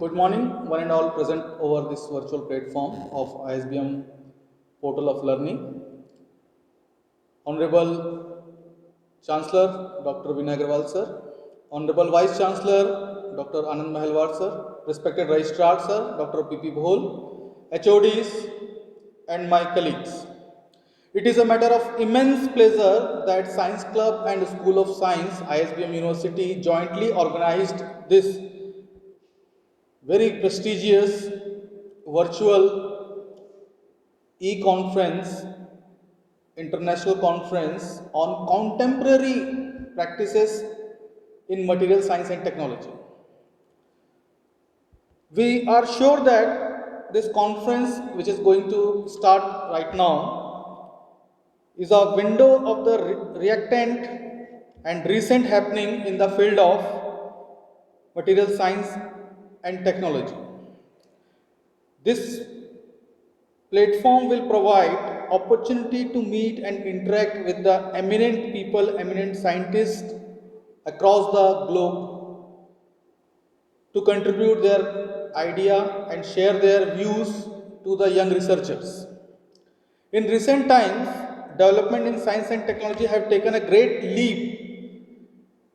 Good morning, one and all present over this virtual platform of ISBM Portal of Learning. Honorable Chancellor Dr. Vinay Agrawal sir, Honorable Vice Chancellor Dr. Anand Mahelwar sir, respected Registrar sir Dr. P.P. Bhol, HODs and my colleagues. It is a matter of immense pleasure that Science Club and School of Science, ISBM University, jointly organized this very prestigious virtual e-conference, international conference on contemporary practices in material science and technology. We are sure that this conference, which is going to start right now, is a window of the reactant and recent happening in the field of material science and technology. This platform will provide opportunity to meet and interact with the eminent people, eminent scientists across the globe to contribute their idea and share their views to the young researchers. In recent times, development in science and technology have taken a great leap,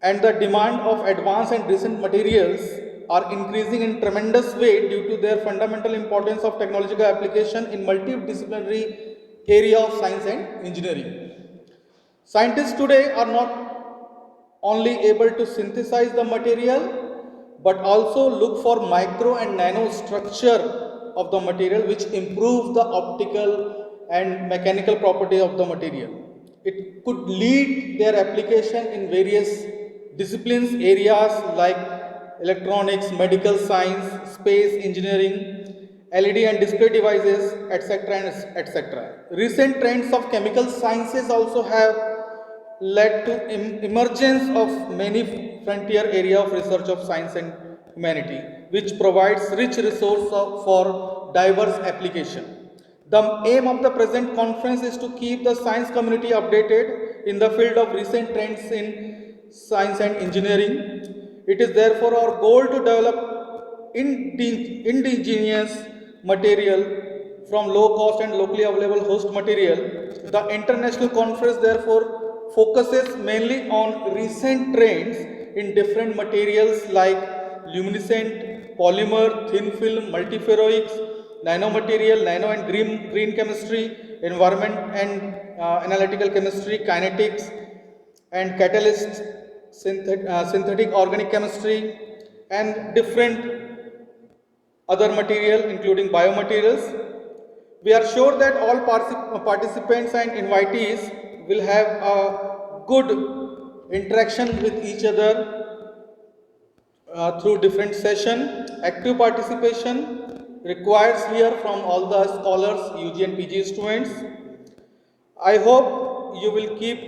and the demand of advanced and recent materials are increasing in tremendous way due to their fundamental importance of technological application in multidisciplinary area of science and engineering. Scientists today are not only able to synthesize the material but also look for micro and nano structure of the material which improves the optical and mechanical property of the material. It could lead their application in various disciplines areas like electronics, medical science, space engineering, LED and display devices, etc. and etc. Recent trends of chemical sciences also have led to emergence of many frontier area of research of science and humanity, which provides rich resource for diverse application. The aim of the present conference is to keep the science community updated in the field of recent trends in science and engineering. It is therefore our goal to develop indigenous material from low cost and locally available host material. The international conference therefore focuses mainly on recent trends in different materials like luminescent, polymer, thin film, multiferroics, nanomaterial, nano and green chemistry, environment and analytical chemistry, kinetics and catalysts, synthetic organic chemistry, and different other material including biomaterials. We are sure that all participants and invitees will have a good interaction with each other through different session. Active participation requires here from all the scholars, UG and PG students. I hope you will keep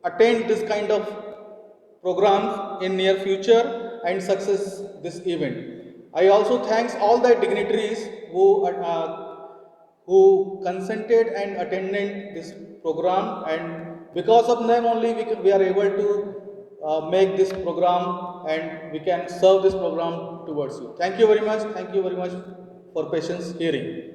attend this kind of programs in near future and success this event. I also thanks all the dignitaries who consented and attended this program, and because of them only we are able to make this program and we can serve this program towards you. Thank you very much. Thank you very much for patience hearing.